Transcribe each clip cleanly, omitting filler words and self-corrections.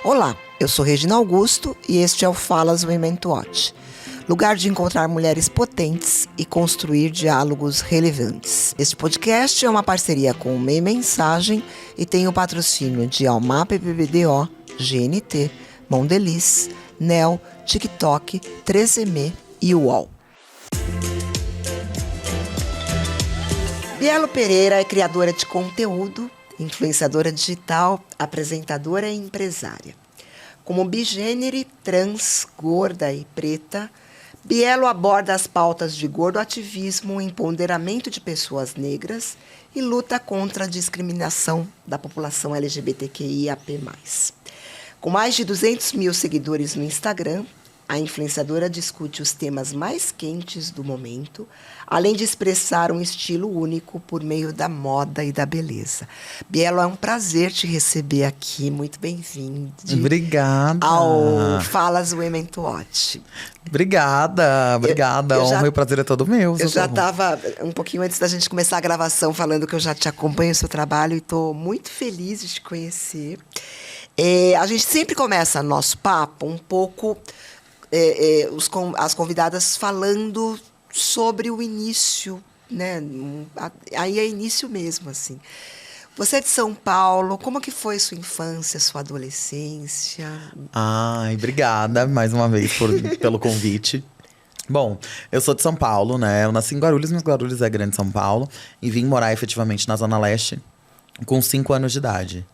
Olá, eu sou Regina Augusto e este é o Falas Women to Watch, lugar de encontrar mulheres potentes e construir diálogos relevantes. Este podcast é uma parceria com o MEI Mensagem e tem o patrocínio de Almap BBDO, GNT, Mondelez, NEL, TikTok, 3M e UOL. Bielo Pereira é criadora de conteúdo, influenciadora digital, apresentadora e empresária. Como bigênere, trans, gorda e preta, Bielo aborda as pautas de gordoativismo, empoderamento de pessoas negras e luta contra a discriminação da população LGBTQIAP+. Com mais de 200 mil seguidores no Instagram, a influenciadora discute os temas mais quentes do momento, além de expressar um estilo único por meio da moda e da beleza. Bielo, é um prazer te receber aqui. Muito bem-vindo. Obrigada. Ao Falas Women to Watch. Obrigada. A honra e o prazer é todo meu. Eu já estava, um pouquinho antes da gente começar a gravação, falando que eu já te acompanho o seu trabalho e estou muito feliz de te conhecer. A gente sempre começa nosso papo um pouco... as convidadas falando sobre o início, né? Aí é início mesmo, assim. Você é de São Paulo, como que foi sua infância, sua adolescência? Ai, obrigada mais uma vez pelo convite. Bom, eu sou de São Paulo, né? Eu nasci em Guarulhos, mas Guarulhos é grande São Paulo. E vim morar efetivamente na Zona Leste com 5 anos de idade.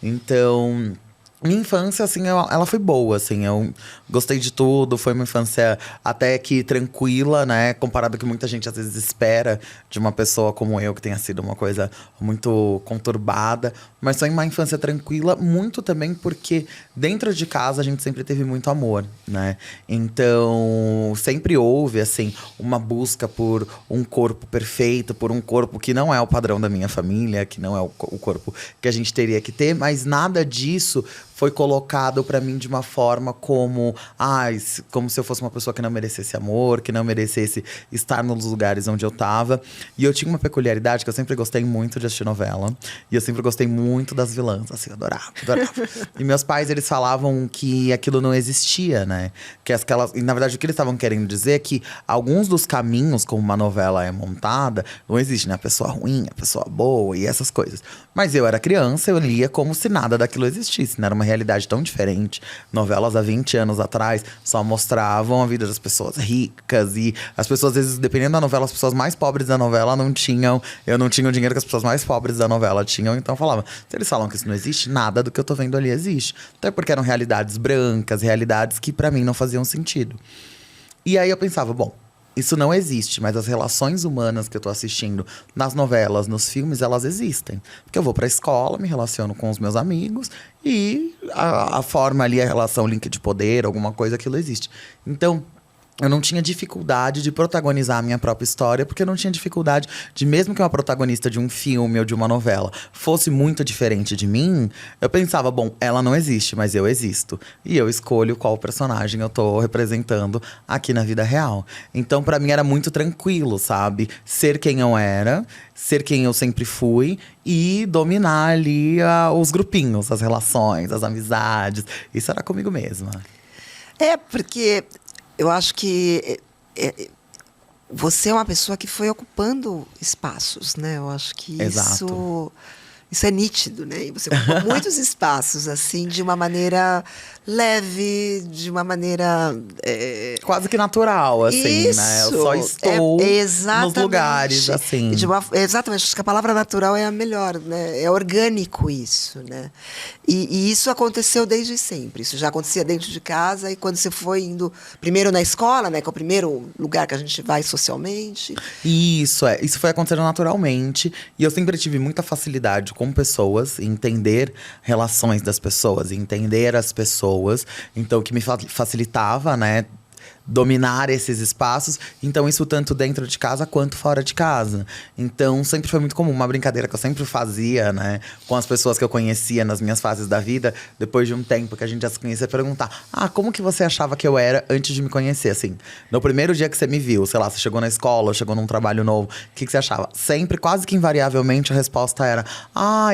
Então... minha infância, assim, ela foi boa, assim. Eu gostei de tudo. Foi uma infância até que tranquila, né? Comparado ao que muita gente, às vezes, espera de uma pessoa como eu. Que tenha sido uma coisa muito conturbada. Mas foi uma infância tranquila. Muito também porque dentro de casa a gente sempre teve muito amor, né? Então, sempre houve, assim, uma busca por um corpo perfeito. Por um corpo que não é o padrão da minha família. Que não é o corpo que a gente teria que ter. Mas nada disso... foi colocado pra mim de uma forma como se eu fosse uma pessoa que não merecesse amor, que não merecesse estar nos lugares onde eu tava. E eu tinha uma peculiaridade que eu sempre gostei muito de assistir novela. E eu sempre gostei muito das vilãs, assim, adorava. E meus pais, eles falavam que aquilo não existia, né? E na verdade, o que eles estavam querendo dizer é que alguns dos caminhos como uma novela é montada, não existe, né? A pessoa ruim, a pessoa boa e essas coisas. Mas eu era criança, eu lia como se nada daquilo existisse, né? Era uma realidade tão diferente. Novelas há 20 anos atrás só mostravam a vida das pessoas ricas. E as pessoas, às vezes, dependendo da novela, as pessoas mais pobres da novela não tinham... eu não tinha o dinheiro que as pessoas mais pobres da novela tinham. Então eu falava, se eles falam que isso não existe, nada do que eu tô vendo ali existe. Até porque eram realidades brancas, realidades que pra mim não faziam sentido. E aí eu pensava, bom... isso não existe, mas as relações humanas que eu tô assistindo nas novelas, nos filmes, elas existem. Porque eu vou pra escola, me relaciono com os meus amigos e a forma ali, a relação, link de poder, alguma coisa, aquilo existe. Então, eu não tinha dificuldade de protagonizar a minha própria história, porque eu não tinha dificuldade de, mesmo que uma protagonista de um filme ou de uma novela fosse muito diferente de mim, eu pensava, bom, ela não existe, mas eu existo. E eu escolho qual personagem eu tô representando aqui na vida real. Então, pra mim, era muito tranquilo, sabe? Ser quem eu era, ser quem eu sempre fui e dominar ali os grupinhos, as relações, as amizades. Isso era comigo mesma. Porque... eu acho que você é uma pessoa que foi ocupando espaços, né? Eu acho que isso é nítido, né? E você ocupou muitos espaços, assim, de uma maneira leve, de uma maneira... quase que natural, assim, né? Eu só estou nos lugares, assim. Exatamente, acho que a palavra natural é a melhor, né? É orgânico isso, né? E isso aconteceu desde sempre. Isso já acontecia dentro de casa e quando você foi indo... primeiro na escola, né? Que é o primeiro lugar que a gente vai socialmente. Isso foi acontecendo naturalmente. E eu sempre tive muita facilidade com pessoas, entender relações das pessoas, entender as pessoas. Então, o que me facilitava, né? dominar esses espaços. Então, isso tanto dentro de casa quanto fora de casa. Então, sempre foi muito comum. Uma brincadeira que eu sempre fazia, né? Com as pessoas que eu conhecia nas minhas fases da vida. Depois de um tempo que a gente já se conhecia, perguntar: como que você achava que eu era antes de me conhecer? Assim, no primeiro dia que você me viu, sei lá, você chegou na escola, chegou num trabalho novo. O que você achava? Sempre, quase que invariavelmente, a resposta era: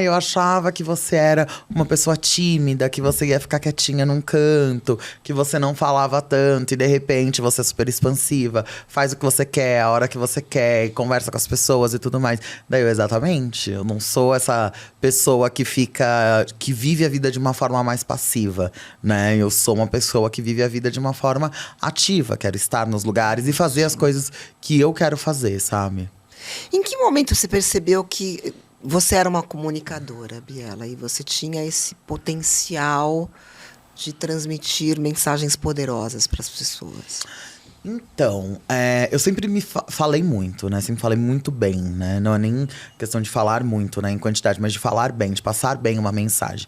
eu achava que você era uma pessoa tímida, que você ia ficar quietinha num canto, que você não falava tanto e de repente você é super expansiva, faz o que você quer, a hora que você quer, e conversa com as pessoas e tudo mais. Daí exatamente, eu não sou essa pessoa que vive a vida de uma forma mais passiva, né? Eu sou uma pessoa que vive a vida de uma forma ativa, quero estar nos lugares e fazer as coisas que eu quero fazer, sabe? Em que momento você percebeu que você era uma comunicadora, Biela, e você tinha esse potencial de transmitir mensagens poderosas para as pessoas? Então, eu sempre falei muito, né? Sempre falei muito bem, né? Não é nem questão de falar muito, né? Em quantidade, mas de falar bem, de passar bem uma mensagem.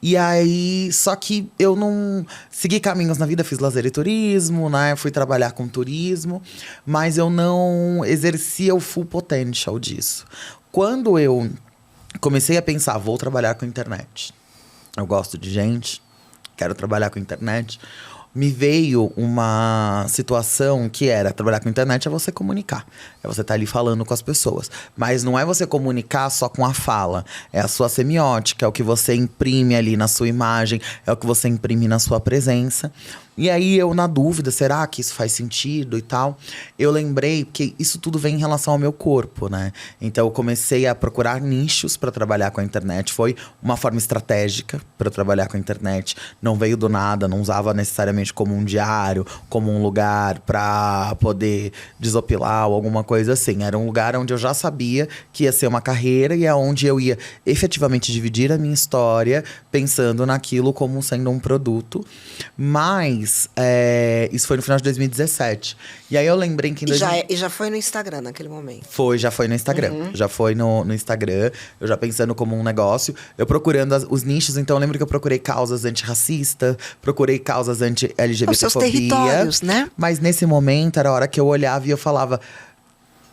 E aí, só que eu não segui caminhos na vida, fiz lazer e turismo, né? Fui trabalhar com turismo, mas eu não exercia o full potential disso. Quando eu comecei a pensar, vou trabalhar com internet. Eu gosto de gente, quero trabalhar com internet. Me veio uma situação que era: trabalhar com internet é você comunicar. É você estar ali falando com as pessoas. Mas não é você comunicar só com a fala. É a sua semiótica, é o que você imprime ali na sua imagem, é o que você imprime na sua presença. E aí eu, na dúvida, será que isso faz sentido e tal? Eu lembrei que isso tudo vem em relação ao meu corpo, né? Então eu comecei a procurar nichos para trabalhar com a internet. Foi uma forma estratégica para trabalhar com a internet. Não veio do nada, não usava necessariamente como um diário, como um lugar para poder desopilar ou alguma coisa assim. Era um lugar onde eu já sabia que ia ser uma carreira e é onde eu ia efetivamente dividir a minha história, pensando naquilo como sendo um produto. Mas isso foi no final de 2017. E aí eu lembrei que E já foi no Instagram naquele momento? Já foi no Instagram. Já foi no Instagram. Eu já pensando como um negócio. Eu procurando os nichos. Então eu lembro que eu procurei causas antirracistas. Procurei causas anti-LGBTfobia. Os seus territórios, né? Mas nesse momento era a hora que eu olhava e eu falava: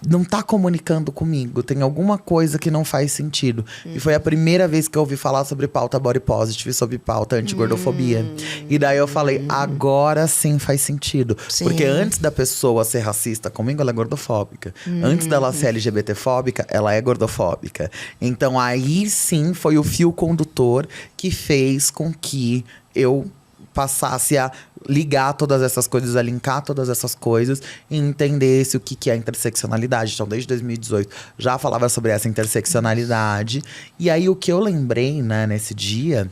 não tá comunicando comigo, tem alguma coisa que não faz sentido. E foi a primeira vez que eu ouvi falar sobre pauta body positive, sobre pauta anti-gordofobia. E daí eu falei: agora sim faz sentido. Sim. Porque antes da pessoa ser racista comigo, ela é gordofóbica. Antes dela ser LGBTfóbica, ela é gordofóbica. Então aí sim foi o fio condutor que fez com que eu passasse a ligar todas essas coisas, a linkar todas essas coisas e entendesse o que é interseccionalidade. Então, desde 2018, já falava sobre essa interseccionalidade. E aí, o que eu lembrei, né, nesse dia,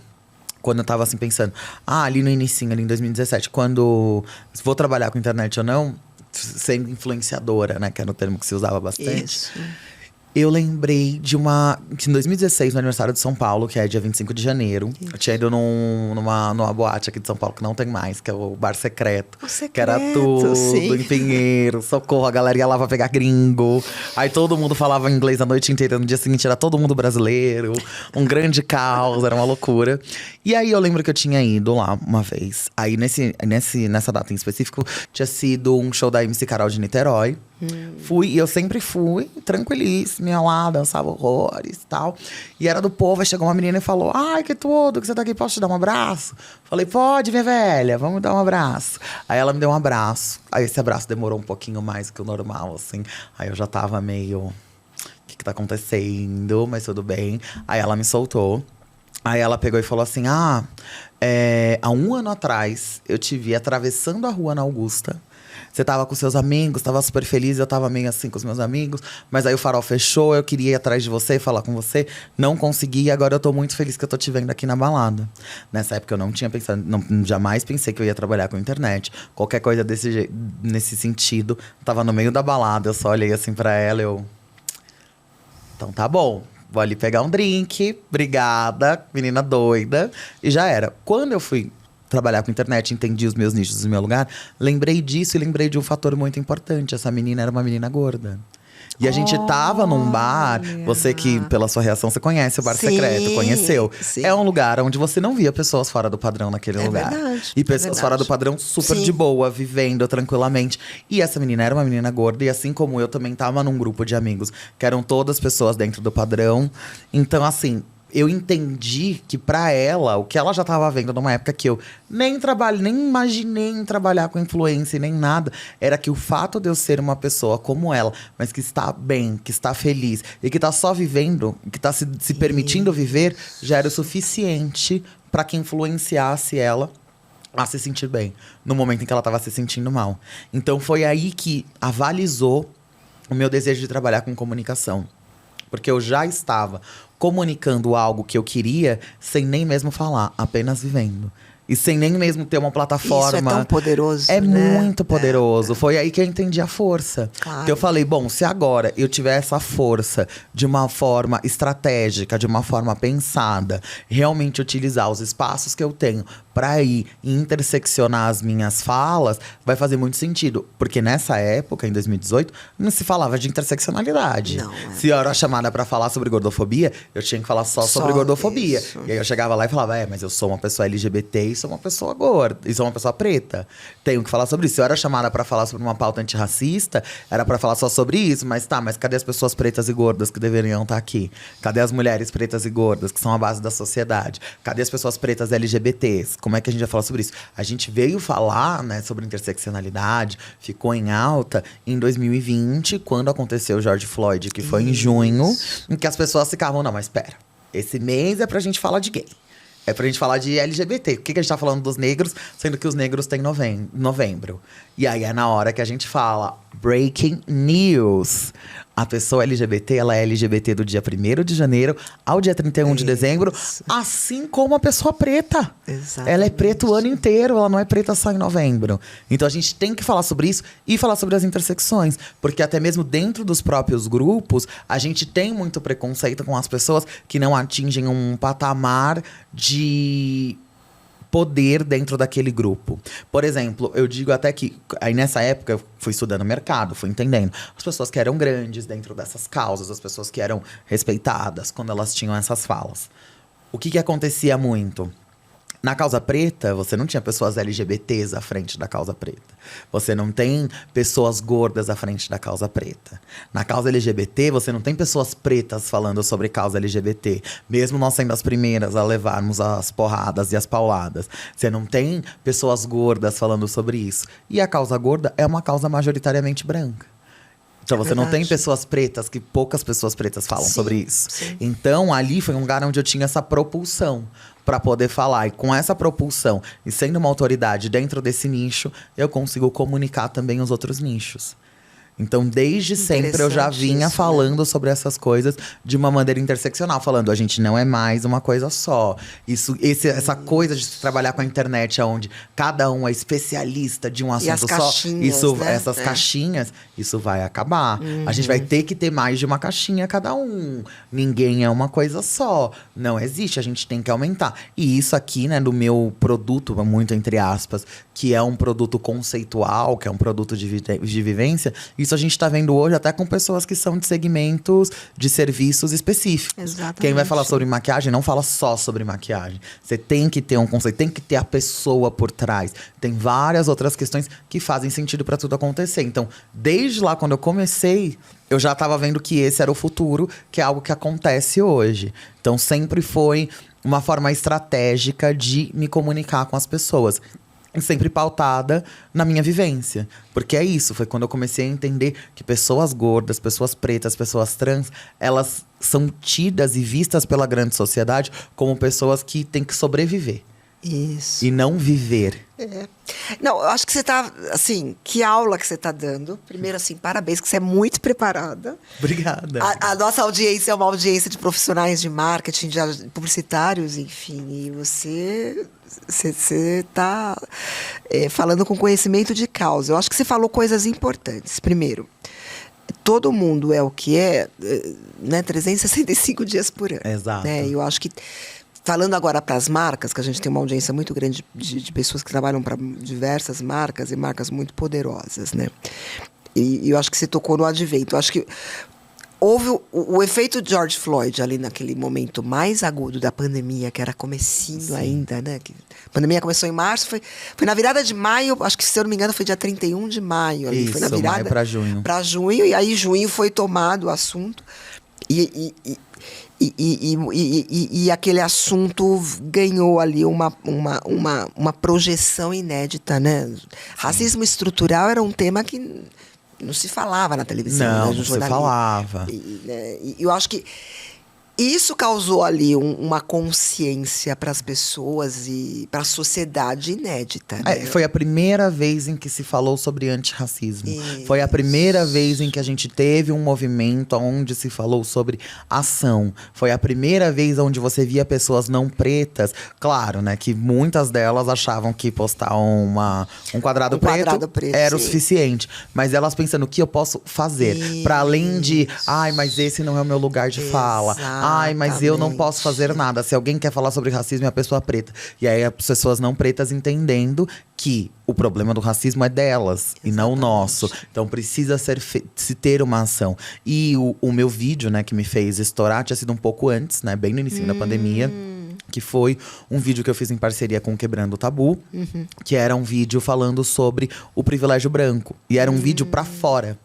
quando eu tava assim pensando, ali no inicinho, ali em 2017, quando vou trabalhar com internet ou não, sendo influenciadora, né, que era o termo que se usava bastante. Isso. Eu lembrei de que em 2016, no aniversário de São Paulo, que é dia 25 de janeiro, Isso. eu tinha ido numa boate aqui de São Paulo, que não tem mais, que é o Bar Secreto. O Secreto, que era tudo sim. em Pinheiro, socorro, a galera ia lá pra pegar gringo. Aí todo mundo falava inglês a noite inteira, no dia seguinte era todo mundo brasileiro. Um grande caos, era uma loucura. E aí eu lembro que eu tinha ido lá uma vez. Aí nessa data em específico, tinha sido um show da MC Carol de Niterói. Fui, e eu sempre fui tranquilíssima lá, dançava horrores e tal. E era do povo, aí chegou uma menina e falou: ai, que tudo, que você tá aqui, posso te dar um abraço? Falei: pode, minha velha, vamos dar um abraço. Aí ela me deu um abraço. Aí esse abraço demorou um pouquinho mais que o normal, assim. Aí eu já tava meio: o que tá acontecendo? Mas tudo bem. Aí ela me soltou. Aí ela pegou e falou assim: há um ano atrás, eu te vi atravessando a rua na Augusta. Você tava com seus amigos, tava super feliz, eu tava meio assim com os meus amigos. Mas aí o farol fechou, eu queria ir atrás de você, falar com você. Não consegui, e agora eu tô muito feliz que eu tô te vendo aqui na balada. Nessa época eu não tinha pensado, jamais pensei que eu ia trabalhar com internet. Qualquer coisa nesse sentido. Tava no meio da balada, eu só olhei assim pra ela, então tá bom. Vou ali pegar um drink, obrigada, menina doida. E já era. Quando eu fui trabalhar com internet, entendi os meus nichos, o meu lugar, lembrei disso e lembrei de um fator muito importante. Essa menina era uma menina gorda. E a gente tava num bar, você que, pela sua reação, você conhece o Bar Sim, Secreto, conheceu. sim. É um lugar onde você não via pessoas fora do padrão naquele lugar. Verdade, E pessoas verdade. fora do padrão super Sim. de boa, vivendo tranquilamente. E essa menina era uma menina gorda, e assim como eu também tava num grupo de amigos que eram todas pessoas dentro do padrão. Então, assim, eu entendi que pra ela, o que ela já tava vendo numa época que eu nem imaginei em trabalhar com influência nem nada, era que o fato de eu ser uma pessoa como ela, mas que está bem, que está feliz e que tá só vivendo, que tá se permitindo viver, já era o suficiente pra que influenciasse ela a se sentir bem, no momento em que ela tava se sentindo mal. Então foi aí que avalizou o meu desejo de trabalhar com comunicação. Porque eu já estava comunicando algo que eu queria sem nem mesmo falar, apenas vivendo. E sem nem mesmo ter uma plataforma. Isso é tão poderoso, É né? muito poderoso. Foi aí que eu entendi a força. Claro. Que eu falei, bom, se agora eu tiver essa força de uma forma estratégica, de uma forma pensada, realmente utilizar os espaços que eu tenho para ir interseccionar as minhas falas, vai fazer muito sentido. Porque nessa época, em 2018, não se falava de interseccionalidade. Não, Se eu era chamada para falar sobre gordofobia, eu tinha que falar só sobre gordofobia. isso. E aí eu chegava lá e falava, mas eu sou uma pessoa LGBT e sou uma pessoa gorda, e sou uma pessoa preta. Tenho que falar sobre isso. Se eu era chamada para falar sobre uma pauta antirracista, era para falar só sobre isso. Mas cadê as pessoas pretas e gordas que deveriam estar aqui? Cadê as mulheres pretas e gordas, que são a base da sociedade? Cadê as pessoas pretas LGBTs? Como é que a gente vai falar sobre isso? A gente veio falar, né, sobre interseccionalidade, ficou em alta em 2020, quando aconteceu o George Floyd, que foi em junho, em que as pessoas ficavam, não, mas espera, esse mês é pra gente falar de gay. É pra gente falar de LGBT. Por que a gente tá falando dos negros, sendo que os negros têm novembro? E aí é na hora que a gente fala breaking news. A pessoa LGBT, ela é LGBT do dia 1º de janeiro ao dia 31 de dezembro, assim como a pessoa preta. Exatamente. Ela é preta o ano inteiro, ela não é preta só em novembro. Então a gente tem que falar sobre isso e falar sobre as intersecções. Porque até mesmo dentro dos próprios grupos, a gente tem muito preconceito com as pessoas que não atingem um patamar de poder dentro daquele grupo. Por exemplo, eu digo até que, aí nessa época, eu fui estudando mercado, fui entendendo. As pessoas que eram grandes dentro dessas causas, as pessoas que eram respeitadas quando elas tinham essas falas. O que acontecia muito? Na causa preta, você não tinha pessoas LGBTs à frente da causa preta. Você não tem pessoas gordas à frente da causa preta. Na causa LGBT, você não tem pessoas pretas falando sobre causa LGBT. Mesmo nós sendo as primeiras a levarmos as porradas e as pauladas. Você não tem pessoas gordas falando sobre isso. E a causa gorda é uma causa majoritariamente branca. Então você não tem pessoas pretas, que poucas pessoas pretas falam sobre isso. Sim. Então ali foi um lugar onde eu tinha essa propulsão para poder falar. E com essa propulsão, e sendo uma autoridade dentro desse nicho, eu consigo comunicar também os outros nichos. Então, desde sempre, eu já vinha falando sobre essas coisas de uma maneira interseccional. Falando, a gente não é mais uma coisa só. Essa coisa de trabalhar com a internet, onde cada um é especialista de um assunto as só. caixinhas, né? Essas caixinhas, isso vai acabar. A gente vai ter que ter mais de uma caixinha cada um. Ninguém é uma coisa só. Não existe, a gente tem que aumentar. E isso aqui, né, do meu produto, muito entre aspas, que é um produto conceitual, que é um produto de vivência, isso a gente está vendo hoje até com pessoas que são de segmentos de serviços específicos. Exatamente. Quem vai falar sobre maquiagem não fala só sobre maquiagem. Você tem que ter um conceito, tem que ter a pessoa por trás. Tem várias outras questões que fazem sentido para tudo acontecer. Então, desde lá, quando eu comecei, eu já estava vendo que esse era o futuro, que é algo que acontece hoje. Então, sempre foi uma forma estratégica de me comunicar com as pessoas. Sempre pautada na minha vivência. Porque é isso, foi quando eu comecei a entender que pessoas gordas, pessoas pretas, pessoas trans, elas são tidas e vistas pela grande sociedade como pessoas que têm que sobreviver. Isso. E não viver. Não, eu acho que você tá, assim, que aula que você tá dando. Primeiro, assim, parabéns, que você é muito preparada. Obrigada. A nossa audiência é uma audiência de profissionais de marketing, de publicitários, enfim. E você tá falando com conhecimento de causa. Eu acho que você falou coisas importantes. Primeiro, todo mundo é o que é, né, 365 dias por ano. Exato. Né? Eu acho que, falando agora para as marcas, que a gente tem uma audiência muito grande de pessoas que trabalham para diversas marcas e marcas muito poderosas, né? E eu acho que você tocou no advento. Eu acho que houve o efeito George Floyd ali naquele momento mais agudo da pandemia, que era comecinho ainda, né? A pandemia começou em março, foi na virada de maio, acho que, se eu não me engano, foi dia 31 de maio. Ali, Isso, foi na virada maio pra junho. Para junho, e aí junho foi tomado o assunto. E aquele assunto ganhou ali uma projeção inédita, né? Racismo estrutural era um tema que não se falava na televisão. Não, né, não se falava. E eu acho que isso causou ali uma consciência para as pessoas e para a sociedade inédita. Né? Foi a primeira vez em que se falou sobre antirracismo. Isso. Foi a primeira vez em que a gente teve um movimento onde se falou sobre ação. Foi a primeira vez onde você via pessoas não pretas. Claro, né, que muitas delas achavam que postar um quadrado preto era o suficiente. Mas elas pensando, o que eu posso fazer? Para além de, mas esse não é o meu lugar de fala. Mas eu não posso fazer nada. Se alguém quer falar sobre racismo, é a pessoa preta. E aí as pessoas não pretas entendendo que o problema do racismo é delas. Exatamente. E não o nosso. Então precisa se ter uma ação. E o meu vídeo, né, que me fez estourar, tinha sido um pouco antes, né, bem no início da pandemia. Que foi um vídeo que eu fiz em parceria com o Quebrando o Tabu. Que era um vídeo falando sobre o privilégio branco. E era um vídeo pra fora.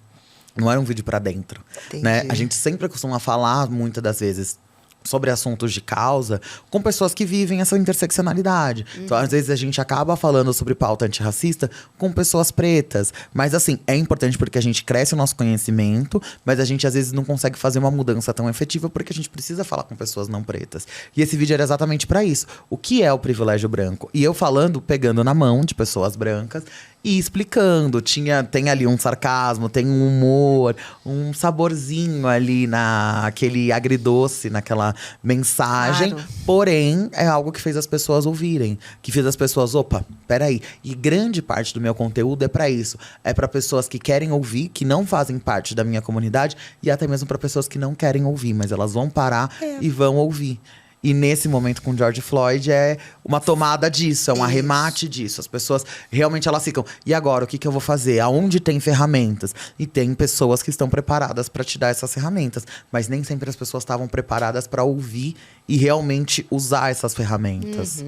Não era um vídeo pra dentro, né? A gente sempre costuma falar, muitas das vezes, sobre assuntos de causa com pessoas que vivem essa interseccionalidade. Então, às vezes, a gente acaba falando sobre pauta antirracista com pessoas pretas. Mas, assim, é importante porque a gente cresce o nosso conhecimento, mas a gente, às vezes, não consegue fazer uma mudança tão efetiva porque a gente precisa falar com pessoas não pretas. E esse vídeo era exatamente pra isso. O que é o privilégio branco? E eu falando, pegando na mão de pessoas brancas e explicando. Tem ali um sarcasmo, tem um humor, um saborzinho ali naquele agridoce, naquela mensagem. Claro. Porém, é algo que fez as pessoas ouvirem. Que fez as pessoas, opa, peraí. E grande parte do meu conteúdo é pra isso. É pra pessoas que querem ouvir, que não fazem parte da minha comunidade. E até mesmo pra pessoas que não querem ouvir, mas elas vão parar e vão ouvir. E nesse momento com George Floyd é uma tomada disso, é um arremate disso. As pessoas realmente elas ficam, e agora, o que eu vou fazer? Aonde tem ferramentas? E tem pessoas que estão preparadas para te dar essas ferramentas. Mas nem sempre as pessoas estavam preparadas para ouvir e realmente usar essas ferramentas.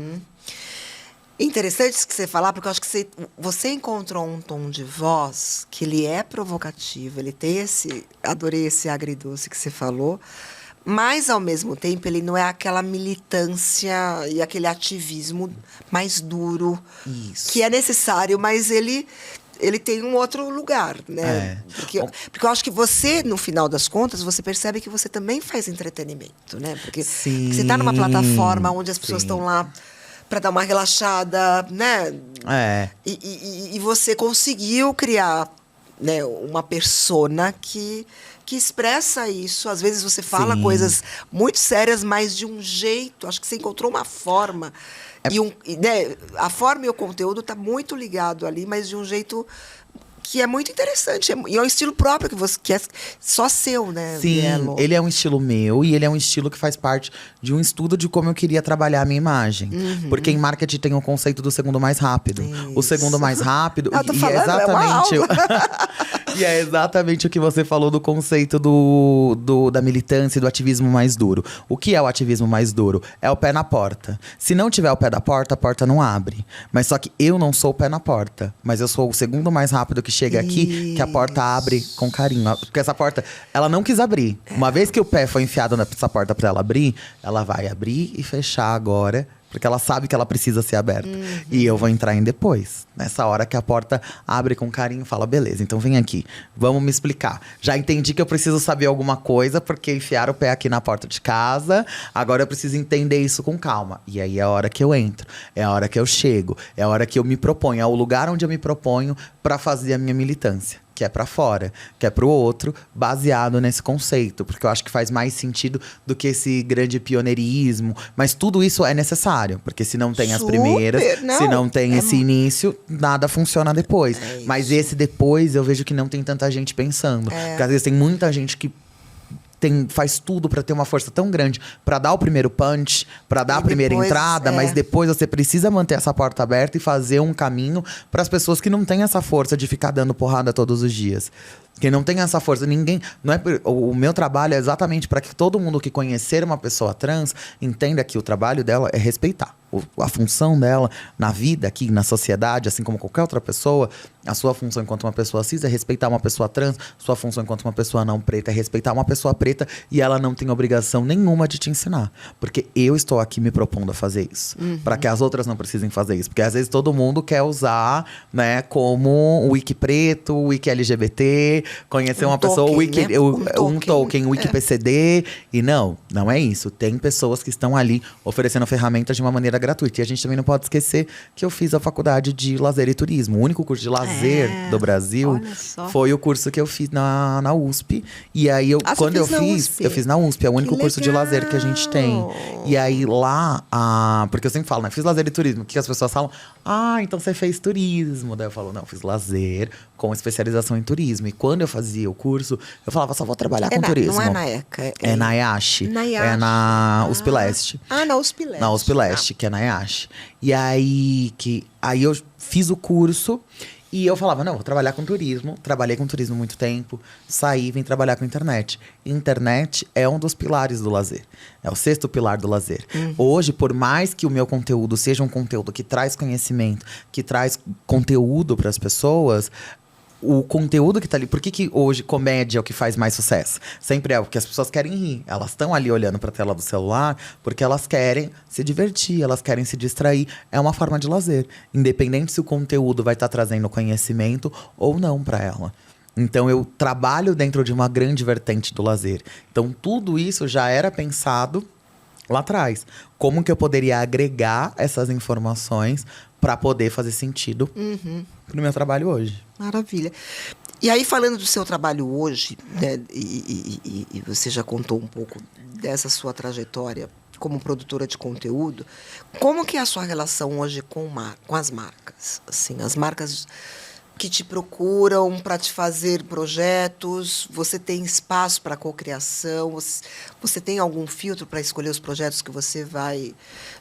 Interessante isso que você falar, porque eu acho que você encontrou um tom de voz que ele é provocativo, ele tem adorei esse agridoce que você falou, mas, ao mesmo tempo, ele não é aquela militância e aquele ativismo mais duro. Isso. Que é necessário, mas ele tem um outro lugar, né? Porque eu acho que você, no final das contas, você percebe que você também faz entretenimento, né? Porque você está numa plataforma onde as pessoas estão lá para dar uma relaxada, né? E você conseguiu criar, né, uma persona que expressa isso. Às vezes você fala coisas muito sérias, mas de um jeito. Acho que você encontrou uma forma. Né, a forma e o conteúdo tá muito ligado ali, mas de um jeito que é muito interessante. E é um estilo próprio que é só seu, né? Sim, Bielo? Ele é um estilo meu e ele é um estilo que faz parte de um estudo de como eu queria trabalhar a minha imagem. Porque em marketing tem o conceito do segundo mais rápido. Isso. O segundo mais rápido Eu tô falando, exatamente e é exatamente o que você falou do conceito da militância e do ativismo mais duro. O que é o ativismo mais duro? É o pé na porta. Se não tiver o pé da porta, a porta não abre. Mas só que eu não sou o pé na porta. Mas eu sou o segundo mais rápido que chega aqui, que a porta abre com carinho. Porque essa porta, ela não quis abrir. Uma vez que o pé foi enfiado nessa porta pra ela abrir, ela vai abrir e fechar agora. Porque ela sabe que ela precisa ser aberta. E eu vou entrar em depois. Nessa hora que a porta abre com carinho e fala, beleza, então vem aqui. Vamos me explicar. Já entendi que eu preciso saber alguma coisa, porque enfiaram o pé aqui na porta de casa. Agora eu preciso entender isso com calma. E aí é a hora que eu entro. É a hora que eu chego. É a hora que eu me proponho. É o lugar onde eu me proponho pra fazer a minha militância. Que é pra fora, que é pro outro, baseado nesse conceito. Porque eu acho que faz mais sentido do que esse grande pioneirismo. Mas tudo isso é necessário. Porque se não tem as primeiras, se não tem esse início, nada funciona depois. Mas esse depois, eu vejo que não tem tanta gente pensando. Porque às vezes tem muita gente que faz tudo para ter uma força tão grande para dar o primeiro punch, para dar a primeira entrada, mas depois você precisa manter essa porta aberta e fazer um caminho para as pessoas que não têm essa força de ficar dando porrada todos os dias. Quem não tem essa força, ninguém. Não é, o meu trabalho é exatamente para que todo mundo que conhecer uma pessoa trans entenda que o trabalho dela é respeitar. A função dela na vida, aqui na sociedade, assim como qualquer outra pessoa, a sua função enquanto uma pessoa cis é respeitar uma pessoa trans, sua função enquanto uma pessoa não preta é respeitar uma pessoa preta, e ela não tem obrigação nenhuma de te ensinar. Porque eu estou aqui me propondo a fazer isso. Para que as outras não precisem fazer isso. Porque às vezes todo mundo quer usar, né, como o wiki preto, o wiki LGBT, conhecer uma pessoa, um token, o wiki PCD. E não é isso. Tem pessoas que estão ali oferecendo ferramentas de uma maneira gratuita. E a gente também não pode esquecer que eu fiz a faculdade de lazer e turismo. O único curso de lazer do Brasil foi o curso que eu fiz na USP. E aí, quando eu fiz na USP. É o único curso de lazer que a gente tem. E aí, lá, porque eu sempre falo, né? Fiz lazer e turismo. O que as pessoas falam? Então você fez turismo. Daí eu falo, não, eu fiz lazer com especialização em turismo. E quando eu fazia o curso, eu falava, só vou trabalhar com turismo. Não é na ECA. É na IASH. É na USP Leste. Na USP Leste. Na USP Leste, que é na IASH. E aí eu fiz o curso e eu falava, não, vou trabalhar com turismo. Trabalhei com turismo há muito tempo. Saí, vim trabalhar com internet. Internet é um dos pilares do lazer. É o 6º pilar do lazer. Hoje, por mais que o meu conteúdo seja um conteúdo que traz conhecimento, que traz conteúdo para as pessoas, o conteúdo que tá ali. Por que hoje comédia é o que faz mais sucesso? Sempre é o que as pessoas querem rir. Elas estão ali olhando pra tela do celular porque elas querem se divertir, elas querem se distrair. É uma forma de lazer. Independente se o conteúdo vai estar trazendo conhecimento ou não pra ela. Então, eu trabalho dentro de uma grande vertente do lazer. Então, tudo isso já era pensado lá atrás. Como que eu poderia agregar essas informações para poder fazer sentido no meu trabalho hoje. Maravilha. E aí, falando do seu trabalho hoje, né, e você já contou um pouco dessa sua trajetória como produtora de conteúdo, como que é a sua relação hoje com as marcas? Assim, as marcas que te procuram para te fazer projetos, você tem espaço para cocriação, você tem algum filtro para escolher os projetos que você vai,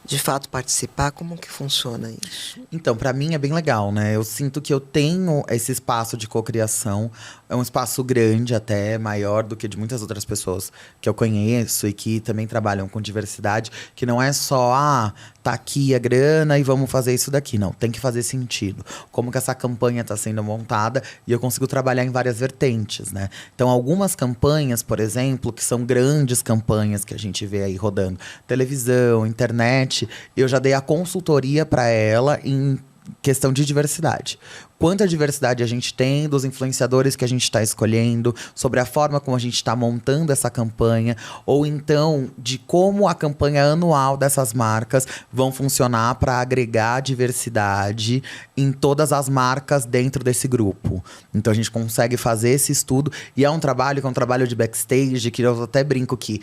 de fato, participar? Como que funciona isso? Então, para mim é bem legal, né? Eu sinto que eu tenho esse espaço de cocriação, é um espaço grande até, maior do que de muitas outras pessoas que eu conheço e que também trabalham com diversidade, que não é só, tá aqui a grana e vamos fazer isso daqui. Não, tem que fazer sentido. Como que essa campanha está sendo montada e eu consigo trabalhar em várias vertentes, né? Então, algumas campanhas, por exemplo, que são grandes campanhas que a gente vê aí rodando, televisão, internet, eu já dei a consultoria para ela em questão de diversidade. Quanta diversidade a gente tem dos influenciadores que a gente está escolhendo, sobre a forma como a gente está montando essa campanha, ou então de como a campanha anual dessas marcas vão funcionar para agregar diversidade em todas as marcas dentro desse grupo. Então a gente consegue fazer esse estudo e é um trabalho que é um trabalho de backstage, que eu até brinco que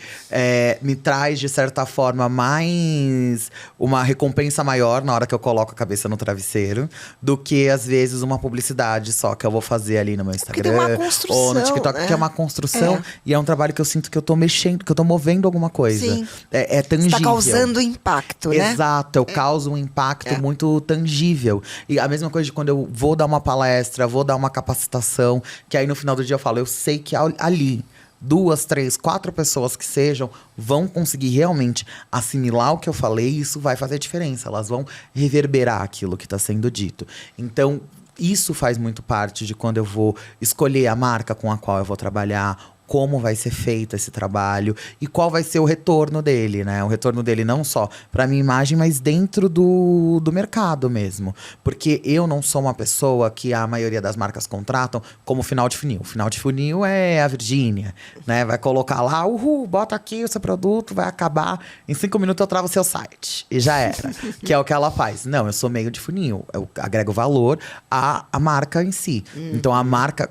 me traz, de certa forma, mais uma recompensa maior na hora que eu coloco a cabeça no travesseiro, do que, às vezes, uma publicidade só que eu vou fazer ali no meu Instagram. Tem uma construção, ou no TikTok, que é uma construção. E é um trabalho que eu sinto que eu tô mexendo, que eu tô movendo alguma coisa. Sim. É tangível. Você tá causando impacto, né? Exato, eu causo um impacto muito tangível. E a mesma coisa de quando eu vou dar uma palestra, vou dar uma capacitação, que aí no final do dia eu falo, eu sei que ali 2, 3, 4 pessoas que sejam vão conseguir realmente assimilar o que eu falei, e isso vai fazer diferença. Elas vão reverberar aquilo que está sendo dito. Então, isso faz muito parte de quando eu vou escolher a marca com a qual eu vou trabalhar, como vai ser feito esse trabalho e qual vai ser o retorno dele, né? O retorno dele não só para minha imagem, mas dentro do mercado mesmo. Porque eu não sou uma pessoa que a maioria das marcas contratam como final de funil. Final de funil é a Virgínia, né? Vai colocar lá, bota aqui o seu produto, vai acabar. Em 5 minutos eu travo o seu site. E já era. Que é o que ela faz. Não, eu sou meio de funil. Eu agrego valor à marca em si. Então a marca...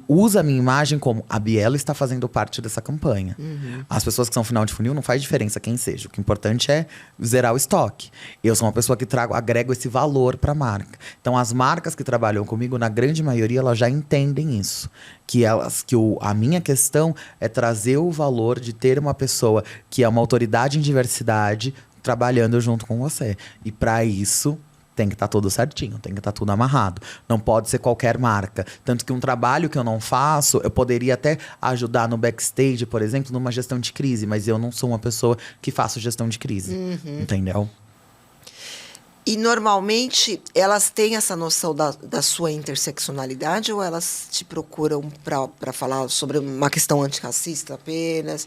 usa a minha imagem como a Bielo está fazendo parte dessa campanha. As pessoas que são final de funil, não faz diferença quem seja. O que é importante é zerar o estoque. Eu sou uma pessoa que agrego esse valor para a marca. Então, as marcas que trabalham comigo, na grande maioria, elas já entendem isso. A minha questão é trazer o valor de ter uma pessoa que é uma autoridade em diversidade trabalhando junto com você. E para isso, tem que estar tudo certinho, tem que estar tudo amarrado. Não pode ser qualquer marca. Tanto que um trabalho que eu não faço, eu poderia até ajudar no backstage, por exemplo, numa gestão de crise. Mas eu não sou uma pessoa que faço gestão de crise. Entendeu? E normalmente elas têm essa noção da sua interseccionalidade ou elas te procuram para falar sobre uma questão antirracista apenas?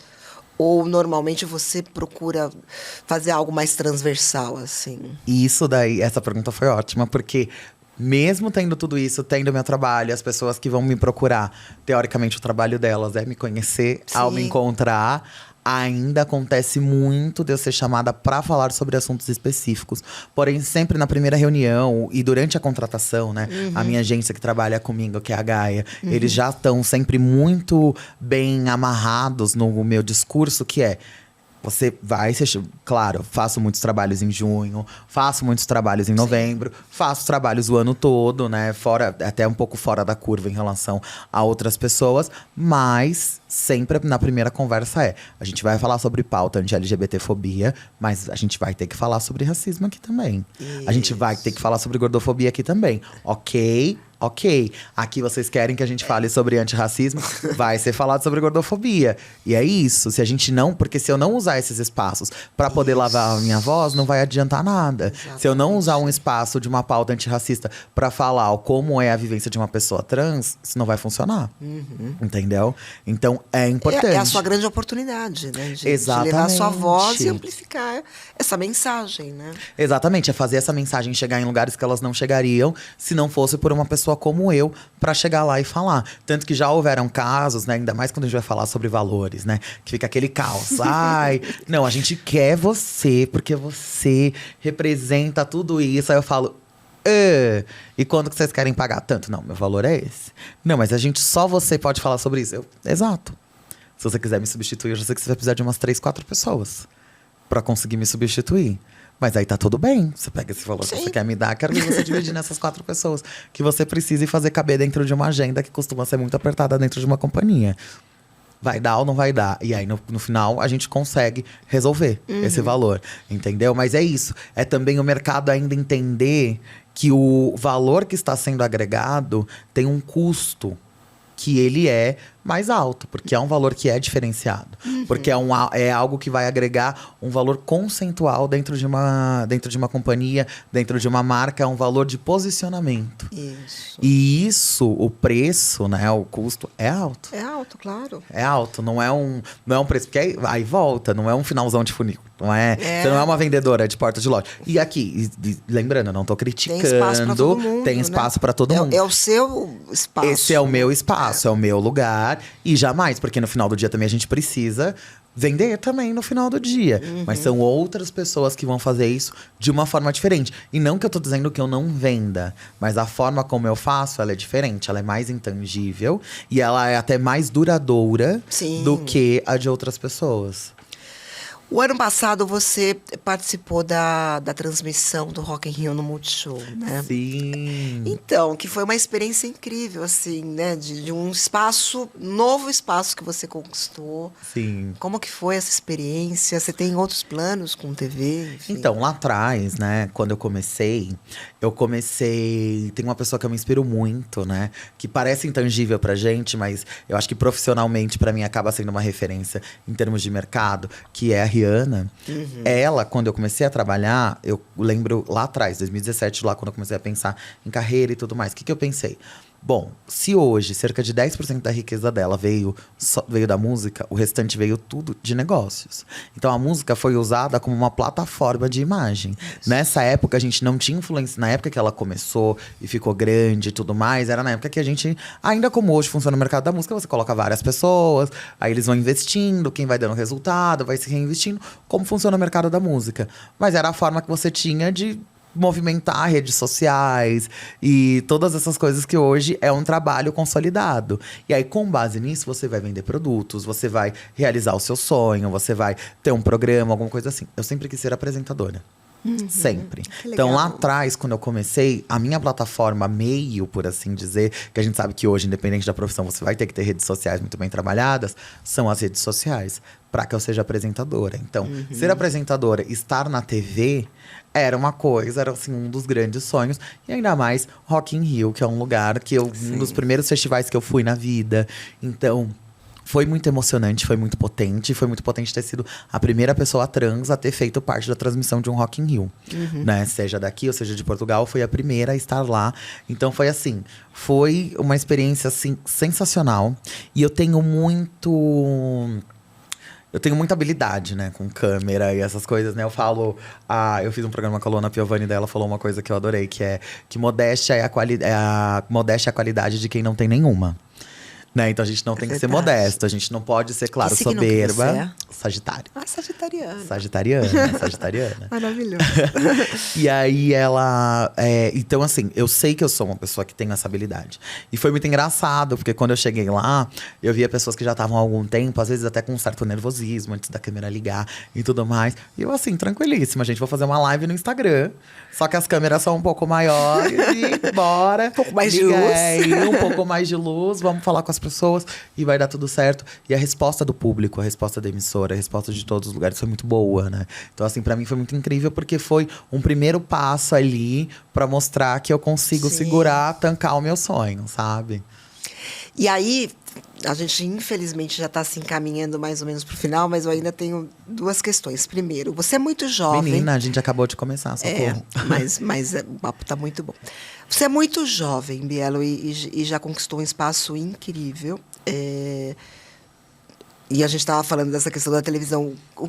Ou normalmente você procura fazer algo mais transversal, assim? Isso daí, essa pergunta foi ótima, porque mesmo tendo tudo isso, tendo meu trabalho, as pessoas que vão me procurar, teoricamente o trabalho delas é me conhecer, ao me encontrar, ainda acontece muito de eu ser chamada para falar sobre assuntos específicos. Porém, sempre na primeira reunião e durante a contratação, né? A minha agência que trabalha comigo, que é a Gaia, eles já estão sempre muito bem amarrados no meu discurso, que é… Você vai… Claro, faço muitos trabalhos em junho, faço muitos trabalhos em novembro, faço trabalhos o ano todo, né? Até um pouco fora da curva em relação a outras pessoas. Mas sempre na primeira conversa a gente vai falar sobre pauta anti-LGBTfobia, mas a gente vai ter que falar sobre racismo aqui também. A gente vai ter que falar sobre gordofobia aqui também. Ok, aqui vocês querem que a gente fale sobre antirracismo, vai ser falado sobre gordofobia. E é isso, porque se eu não usar esses espaços para poder lavar a minha voz, não vai adiantar nada. Exatamente. Se eu não usar um espaço de uma pauta antirracista para falar como é a vivência de uma pessoa trans, isso não vai funcionar. Entendeu? Então, é importante. É a sua grande oportunidade, né? De levar a sua voz e amplificar essa mensagem, né? Exatamente, é fazer essa mensagem chegar em lugares que elas não chegariam se não fosse por uma pessoa como eu para chegar lá e falar. Tanto que já houveram casos, né? Ainda mais quando a gente vai falar sobre valores, né? Que fica aquele caos. Ai, não, a gente quer você porque você representa tudo isso. Aí eu falo… E quando que vocês querem pagar tanto? Não, meu valor é esse. Não, mas só você pode falar sobre isso. Exato. Se você quiser me substituir, eu já sei que você vai precisar de umas 3, 4 pessoas para conseguir me substituir. Mas aí tá tudo bem. Você pega esse valor que você quer me dar, quero ver você dividir nessas 4 pessoas que você precisa e fazer caber dentro de uma agenda que costuma ser muito apertada dentro de uma companhia. Vai dar ou não vai dar? E aí, no final, a gente consegue resolver esse valor. Entendeu? Mas é isso. É também o mercado ainda entender que o valor que está sendo agregado tem um custo que ele é mais alto, porque é um valor que é diferenciado. Porque é algo que vai agregar um valor conceitual dentro de uma companhia, dentro de uma marca, é um valor de posicionamento. Isso. E isso, o preço, né, o custo, é alto. É alto, claro. É alto, não é um preço, porque aí volta, não é um finalzão de funil. Você não é uma vendedora de porta de loja. E aqui, lembrando, eu não tô criticando. Tem espaço pra todo mundo. Tem espaço pra todo mundo. É o seu espaço. Esse é o meu espaço, é o meu lugar. E jamais, porque no final do dia também a gente precisa vender também no final do dia. Mas são outras pessoas que vão fazer isso de uma forma diferente. E não que eu tô dizendo que eu não venda, mas a forma como eu faço, ela é diferente. Ela é mais intangível e ela é até mais duradoura do que a de outras pessoas. O ano passado você participou da transmissão do Rock in Rio no Multishow, né? Sim. Então, que foi uma experiência incrível, assim, né? De um novo espaço que você conquistou. Sim. Como que foi essa experiência? Você tem outros planos com TV? Enfim. Então, lá atrás, né? Quando eu comecei… Tem uma pessoa que eu me inspiro muito, né? Que parece intangível pra gente, mas eu acho que profissionalmente, pra mim, acaba sendo uma referência em termos de mercado, que é a Rihanna. Ela, quando eu comecei a trabalhar, eu lembro lá atrás, 2017, lá quando eu comecei a pensar em carreira e tudo mais. O que eu pensei? Bom, se hoje cerca de 10% da riqueza dela veio da música, o restante veio tudo de negócios. Então a música foi usada como uma plataforma de imagem. Nessa época a gente não tinha influência. Na época que ela começou e ficou grande e tudo mais, era na época que a gente, ainda como hoje funciona o mercado da música, você coloca várias pessoas, aí eles vão investindo, quem vai dando resultado, vai se reinvestindo, como funciona o mercado da música. Mas era a forma que você tinha de movimentar redes sociais e todas essas coisas que hoje é um trabalho consolidado. E aí, com base nisso, você vai vender produtos, você vai realizar o seu sonho, você vai ter um programa, alguma coisa assim. Eu sempre quis ser apresentadora. Sempre. Então, lá atrás, quando eu comecei, a minha plataforma meio, por assim dizer, que a gente sabe que hoje, independente da profissão, você vai ter que ter redes sociais muito bem trabalhadas, são as redes sociais, para que eu seja apresentadora. Então, ser apresentadora, estar na TV, era uma coisa, era assim, um dos grandes sonhos. E ainda mais Rock in Rio, que é um lugar que um dos primeiros festivais que eu fui na vida. Então, foi muito emocionante, foi muito potente. Foi muito potente ter sido a primeira pessoa trans a ter feito parte da transmissão de um Rock in Rio. Né? Seja daqui ou seja de Portugal, foi a primeira a estar lá. Então foi assim, foi uma experiência assim, sensacional. E eu tenho muita habilidade, né, com câmera e essas coisas, né? Eu fiz um programa com a Luana Piovani e ela falou uma coisa que eu adorei, que é que modéstia é a qualidade de quem não tem nenhuma. Né? Então a gente não tem que ser modesto, a gente não pode ser, claro, soberba. Sagitário. Sagitariana. Sagitariana. Maravilhoso. E aí então, assim, eu sei que eu sou uma pessoa que tem essa habilidade. E foi muito engraçado, porque quando eu cheguei lá, eu via pessoas que já estavam há algum tempo, às vezes até com um certo nervosismo, antes da câmera ligar e tudo mais. E eu, assim, tranquilíssima, gente, vou fazer uma live no Instagram. Só que as câmeras são um pouco maiores e bora. Um pouco mais de luz. Um pouco mais de luz, vamos falar com as pessoas e vai dar tudo certo. E a resposta do público, a resposta da emissora, a resposta de todos os lugares foi muito boa, né? Então, assim, pra mim foi muito incrível, porque foi um primeiro passo ali pra mostrar que eu consigo segurar, tancar o meu sonho, sabe? E aí, a gente infelizmente já está se encaminhando mais ou menos para o final, mas eu ainda tenho duas questões. Primeiro, você é muito jovem. Menina, a gente acabou de começar, socorro. Mas o papo está muito bom. Você é muito jovem, Bielo, e já conquistou um espaço incrível. E a gente estava falando dessa questão da televisão. O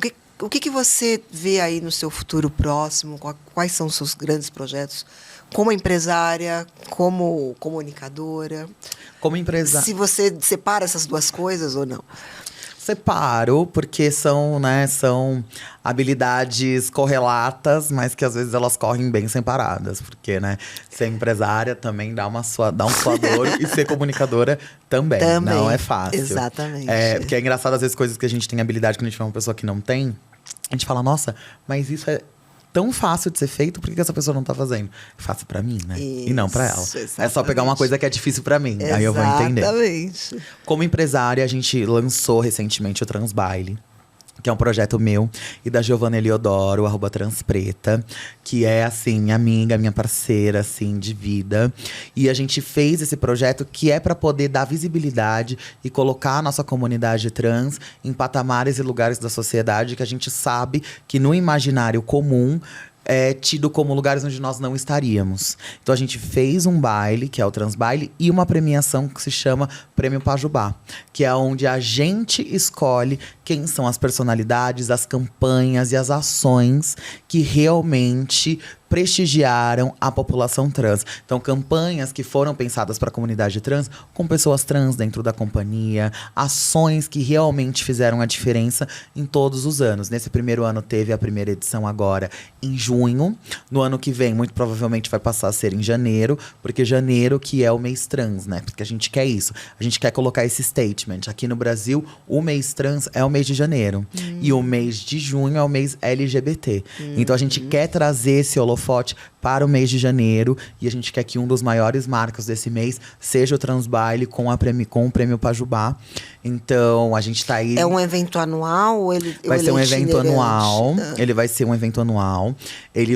que você vê aí no seu futuro próximo? Quais são os seus grandes projetos? Como empresária, como comunicadora? Como empresária. Se você separa essas duas coisas ou não? Separo, porque são habilidades correlatas, mas que às vezes elas correm bem separadas. Porque, né, ser empresária também dá um suador e ser comunicadora também. Não é fácil. Exatamente. Porque é engraçado, às vezes, coisas que a gente tem habilidade, quando a gente vê uma pessoa que não tem, a gente fala, nossa, mas isso é tão fácil de ser feito, por que essa pessoa não tá fazendo? É fácil pra mim, né? Isso, e não pra ela. Exatamente. É só pegar uma coisa que é difícil pra mim, aí eu vou entender. Exatamente. Como empresária, a gente lançou recentemente o Transbaile, que é um projeto meu e da Giovanna Eliodoro, @transpreta, que é, assim, minha amiga, minha parceira, assim, de vida. E a gente fez esse projeto que é para poder dar visibilidade e colocar a nossa comunidade trans em patamares e lugares da sociedade que a gente sabe que no imaginário comum é tido como lugares onde nós não estaríamos. Então a gente fez um baile, que é o Transbaile, e uma premiação que se chama Prêmio Pajubá, que é onde a gente escolhe quem são as personalidades, as campanhas e as ações que realmente prestigiaram a população trans. Então, campanhas que foram pensadas para a comunidade trans, com pessoas trans dentro da companhia, ações que realmente fizeram a diferença em todos os anos. Nesse primeiro ano teve a primeira edição agora em junho. No ano que vem, muito provavelmente vai passar a ser em janeiro, porque janeiro que é o mês trans, né? Porque a gente quer isso. A gente quer colocar esse statement. Aqui no Brasil, o mês trans é o mês de janeiro. E o mês de junho é o mês LGBT. Então, a gente quer trazer esse holofote para o mês de janeiro, e a gente quer que um dos maiores marcos desse mês seja o Transbaile com o Prêmio Pajubá. Então, a gente tá aí... É um evento anual ou ele vai ser um evento anual. Ah. Ele vai ser um evento anual.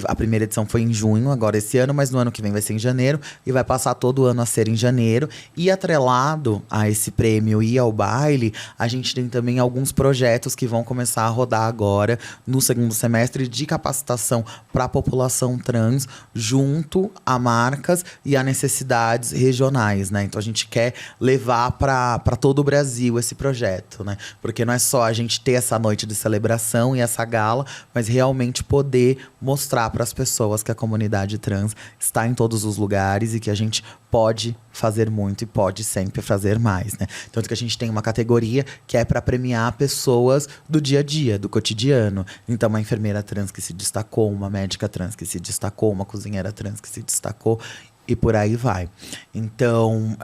A primeira edição foi em junho, agora esse ano, mas no ano que vem vai ser em janeiro. E vai passar todo ano a ser em janeiro. E atrelado a esse prêmio e ao baile, a gente tem também alguns projetos que vão começar a rodar agora, no segundo semestre, de capacitação para a população trans, junto a marcas e a necessidades regionais, né? Então a gente quer levar para todo o Brasil esse projeto, né? Porque não é só a gente ter essa noite de celebração e essa gala, mas realmente poder mostrar para as pessoas que a comunidade trans está em todos os lugares e que a gente pode fazer muito e pode sempre fazer mais, né? Tanto que a gente tem uma categoria que é para premiar pessoas do dia a dia, do cotidiano. Então, uma enfermeira trans que se destacou, uma médica trans que se destacou, uma cozinheira trans que se destacou e por aí vai. Então,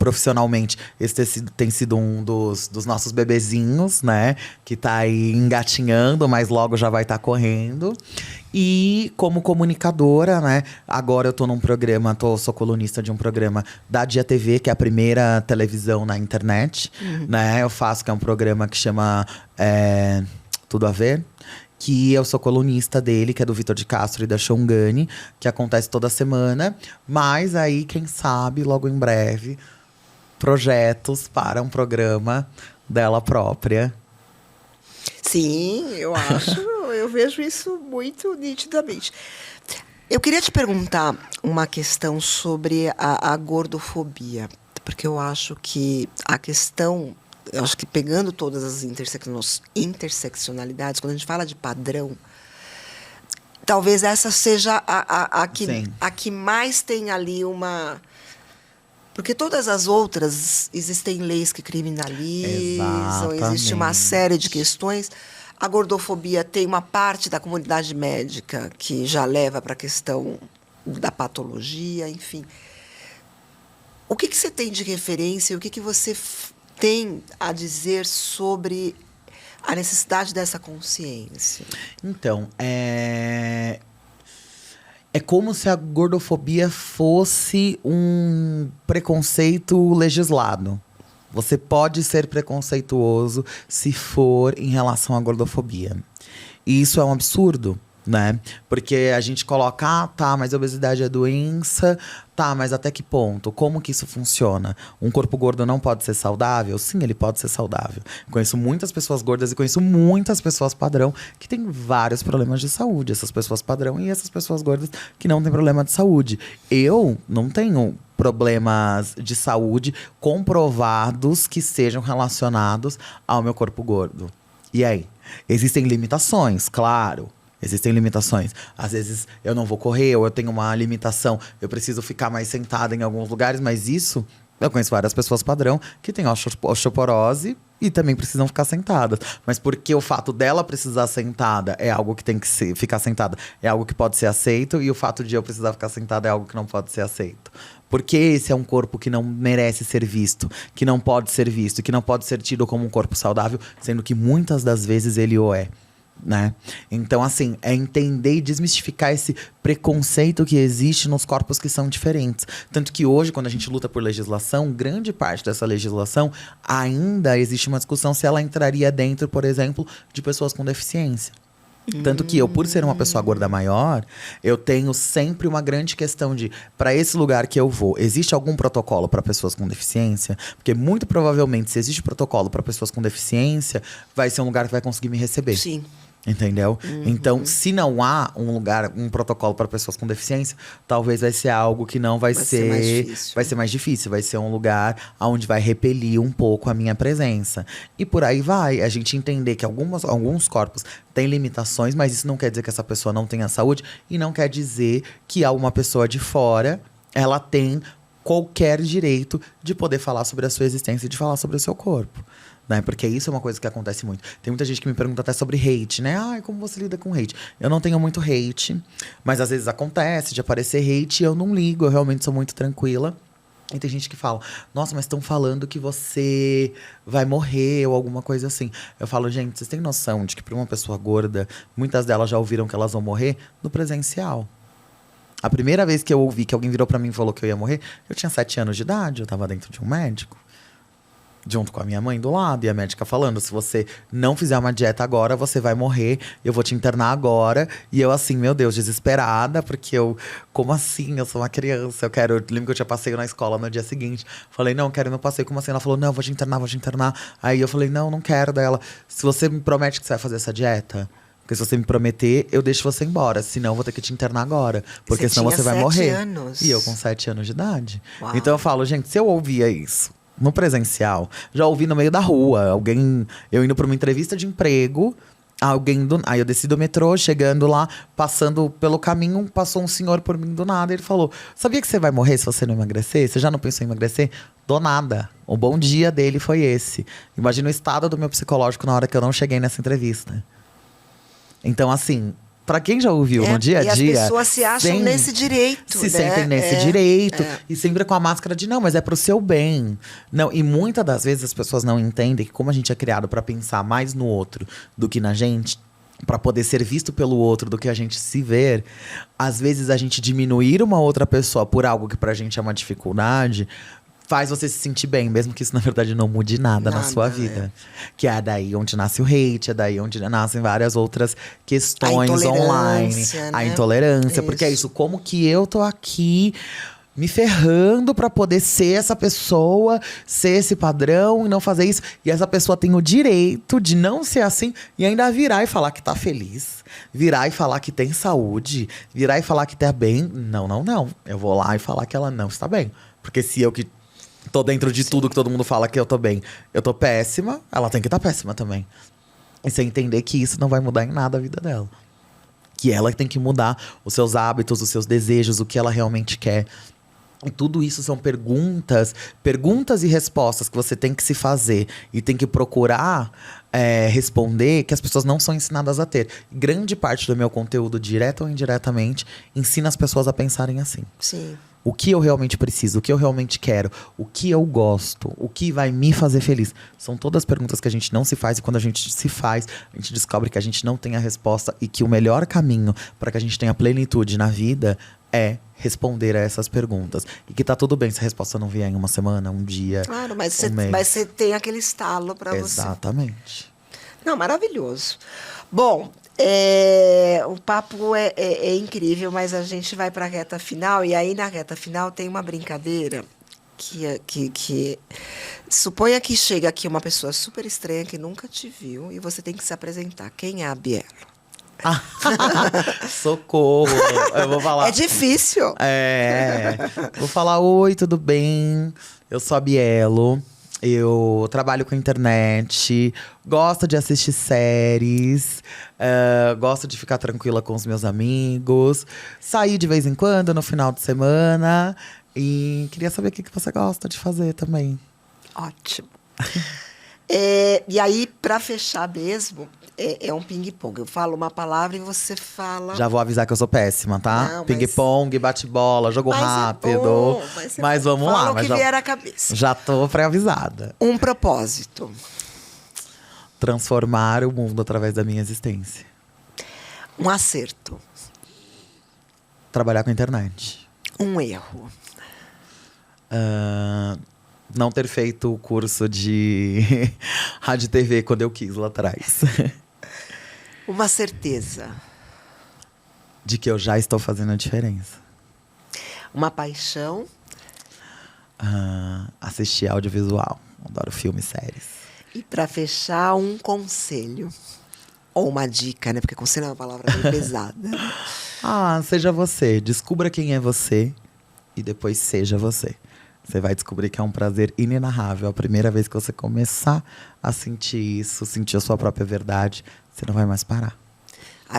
profissionalmente, esse tem sido um dos nossos bebezinhos, né? Que tá aí engatinhando, mas logo já vai estar correndo. E como comunicadora, né? Agora eu tô num programa, sou colunista de um programa da Dia TV, que é a primeira televisão na internet, né? Eu faço, que é um programa que chama Tudo a Ver. Que eu sou colunista dele, que é do Vitor de Castro e da Xongani, que acontece toda semana. Mas aí, quem sabe, logo em breve, projetos para um programa dela própria. Sim, eu acho, eu vejo isso muito nitidamente. Eu queria te perguntar uma questão sobre a gordofobia, porque eu acho que eu acho que pegando todas as interseccionalidades, quando a gente fala de padrão, talvez essa seja a que mais tem ali uma... Porque todas as outras, existem leis que criminalizam, existe uma série de questões. A gordofobia tem uma parte da comunidade médica que já leva para a questão da patologia, enfim. O que você tem de referência? O que você tem a dizer sobre a necessidade dessa consciência? Então, é como se a gordofobia fosse um preconceito legislado. Você pode ser preconceituoso se for em relação à gordofobia. E isso é um absurdo, né? Porque a gente coloca, tá, mas a obesidade é doença, tá, mas até que ponto? Como que isso funciona? Um corpo gordo não pode ser saudável? Sim, ele pode ser saudável. Conheço muitas pessoas gordas e conheço muitas pessoas padrão que têm vários problemas de saúde. Essas pessoas padrão e essas pessoas gordas que não têm problema de saúde. Eu não tenho problemas de saúde comprovados que sejam relacionados ao meu corpo gordo. E aí? Existem limitações, claro. Existem limitações. Às vezes eu não vou correr, ou eu tenho uma limitação, eu preciso ficar mais sentada em alguns lugares, mas isso, eu conheço várias pessoas padrão que têm osteoporose e também precisam ficar sentadas. Mas porque o fato dela precisar sentada é algo que tem que ficar sentada, é algo que pode ser aceito, e o fato de eu precisar ficar sentada é algo que não pode ser aceito. Porque esse é um corpo que não merece ser visto, que não pode ser visto, que não pode ser tido como um corpo saudável, sendo que muitas das vezes ele o é. Né? Então, assim, é entender e desmistificar esse preconceito que existe nos corpos que são diferentes. Tanto que hoje, quando a gente luta por legislação, grande parte dessa legislação ainda existe uma discussão se ela entraria dentro, por exemplo, de pessoas com deficiência. Tanto que eu, por ser uma pessoa gorda maior, eu tenho sempre uma grande questão de, para esse lugar que eu vou, existe algum protocolo para pessoas com deficiência? Porque muito provavelmente, se existe protocolo para pessoas com deficiência, vai ser um lugar que vai conseguir me receber. Sim. Entendeu? Então, se não há um lugar, um protocolo para pessoas com deficiência, talvez vai ser algo que não vai ser mais difícil. Vai ser mais difícil, vai ser um lugar onde vai repelir um pouco a minha presença. E por aí vai, a gente entender que alguns corpos têm limitações, mas isso não quer dizer que essa pessoa não tenha saúde e não quer dizer que uma pessoa de fora, ela tem qualquer direito de poder falar sobre a sua existência e de falar sobre o seu corpo. Né? Porque isso é uma coisa que acontece muito. Tem muita gente que me pergunta até sobre hate, né? Ai, como você lida com hate? Eu não tenho muito hate, mas às vezes acontece de aparecer hate e eu não ligo, eu realmente sou muito tranquila. E tem gente que fala, nossa, mas estão falando que você vai morrer ou alguma coisa assim. Eu falo, gente, vocês têm noção de que para uma pessoa gorda, muitas delas já ouviram que elas vão morrer no presencial. A primeira vez que eu ouvi que alguém virou para mim e falou que eu ia morrer, eu tinha 7 anos de idade, eu tava dentro de um médico. Junto com a minha mãe do lado, e a médica falando, se você não fizer uma dieta agora, você vai morrer, eu vou te internar agora. E eu assim, meu Deus, desesperada, porque como assim? Eu sou uma criança, eu lembro que eu tinha passeio na escola no dia seguinte. Falei, não, quero ir no passeio, como assim? Ela falou, não, vou te internar. Aí eu falei, não quero. Daí ela, se você me promete que você vai fazer essa dieta, porque se você me prometer, eu deixo você embora. Senão eu vou ter que te internar agora. Porque senão você vai morrer. 7 anos. E eu com 7 anos de idade. Uau. Então eu falo, gente, se eu ouvia isso no presencial, já ouvi no meio da rua, eu indo para uma entrevista de emprego Aí eu desci do metrô, chegando lá, passando pelo caminho, passou um senhor por mim do nada. Ele falou: sabia que você vai morrer se você não emagrecer? Você já não pensou em emagrecer? Do nada. O bom dia dele foi esse. Imagina o estado do meu psicológico na hora que eu não cheguei nessa entrevista. Então, assim, pra quem já ouviu no dia a dia… E as pessoas se acham nesse direito, se sentem nesse direito. E sempre com a máscara de, não, mas é pro seu bem. Não, e muitas das vezes as pessoas não entendem que como a gente é criado pra pensar mais no outro do que na gente… Pra poder ser visto pelo outro do que a gente se ver, às vezes a gente diminuir uma outra pessoa por algo que pra gente é uma dificuldade… Faz você se sentir bem, mesmo que isso, na verdade, não mude nada na sua vida. Que é daí onde nasce o hate, é daí onde nascem várias outras questões online. Né? A intolerância. Isso. Porque é isso, como que eu tô aqui me ferrando pra poder ser essa pessoa, ser esse padrão e não fazer isso. E essa pessoa tem o direito de não ser assim e ainda virar e falar que tá feliz. Virar e falar que tem saúde. Virar e falar que tá bem. Não. Eu vou lá e falar que ela não está bem. Porque se eu que tô dentro de tudo que todo mundo fala que eu tô bem, eu tô péssima, ela tem que estar péssima também. E você entender que isso não vai mudar em nada a vida dela. Que ela tem que mudar os seus hábitos, os seus desejos, o que ela realmente quer. E tudo isso são perguntas e respostas que você tem que se fazer e tem que procurar responder, que as pessoas não são ensinadas a ter. Grande parte do meu conteúdo, direta ou indiretamente, ensina as pessoas a pensarem assim. Sim. O que eu realmente preciso, o que eu realmente quero, o que eu gosto, o que vai me fazer feliz. São todas perguntas que a gente não se faz e quando a gente se faz, a gente descobre que a gente não tem a resposta e que o melhor caminho para que a gente tenha plenitude na vida é responder a essas perguntas. E que tá tudo bem se a resposta não vier em uma semana, um dia, claro, mas um mês. você tem aquele estalo para você. Exatamente. Não, maravilhoso. Bom, o papo é incrível, mas a gente vai para a reta final. E aí, na reta final, tem uma brincadeira que suponha que chega aqui uma pessoa super estranha que nunca te viu e você tem que se apresentar. Quem é a Bielo? Socorro! Eu vou falar. É difícil. Vou falar: oi, tudo bem? Eu sou a Bielo. Eu trabalho com internet, gosto de assistir séries, gosto de ficar tranquila com os meus amigos, sair de vez em quando no final de semana e queria saber o que você gosta de fazer também. Ótimo. E aí, para fechar mesmo, é um ping-pong. Eu falo uma palavra e você fala… Já vou avisar que eu sou péssima, tá? Não, Ping-pong, bate-bola, jogo rápido. Bom, mas vamos lá. Fala o que vier à cabeça. Já tô pré-avisada. Um propósito. Transformar o mundo através da minha existência. Um acerto. Trabalhar com a internet. Um erro. Não ter feito o curso de rádio e TV quando eu quis lá atrás. Uma certeza. De que eu já estou fazendo a diferença. Uma paixão. Assistir audiovisual. Adoro filmes, séries. E para fechar, um conselho. Ou uma dica, né? Porque conselho é uma palavra bem pesada. Seja você. Descubra quem é você e depois seja você. Você vai descobrir que é um prazer inenarrável. A primeira vez que você começar a sentir isso, sentir a sua própria verdade, você não vai mais parar.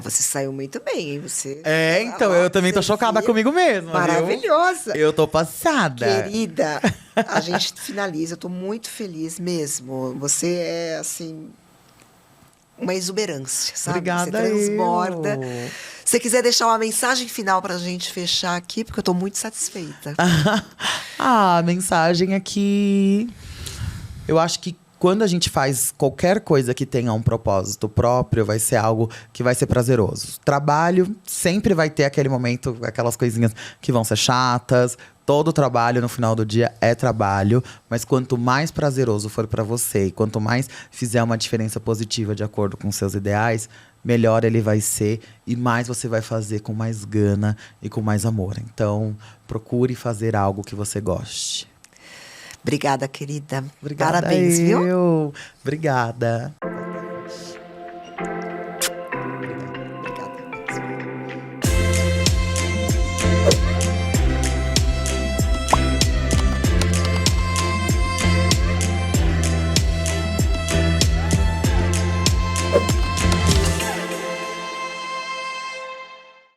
Você saiu muito bem, hein? Você… Então, eu também tô chocada comigo mesma. Maravilhosa. Eu tô passada. Querida, a gente finaliza. Eu tô muito feliz mesmo. Você é, assim… uma exuberância, sabe? Obrigada. Você transborda. Se você quiser deixar uma mensagem final pra gente fechar aqui, porque eu tô muito satisfeita. A mensagem é que eu acho que quando a gente faz qualquer coisa que tenha um propósito próprio, vai ser algo que vai ser prazeroso. Trabalho sempre vai ter aquele momento, aquelas coisinhas que vão ser chatas. Todo trabalho no final do dia é trabalho, mas quanto mais prazeroso for pra você e quanto mais fizer uma diferença positiva de acordo com seus ideais, melhor ele vai ser e mais você vai fazer com mais gana e com mais amor. Então, procure fazer algo que você goste. Obrigada, querida. Obrigada. Parabéns, viu? Obrigada.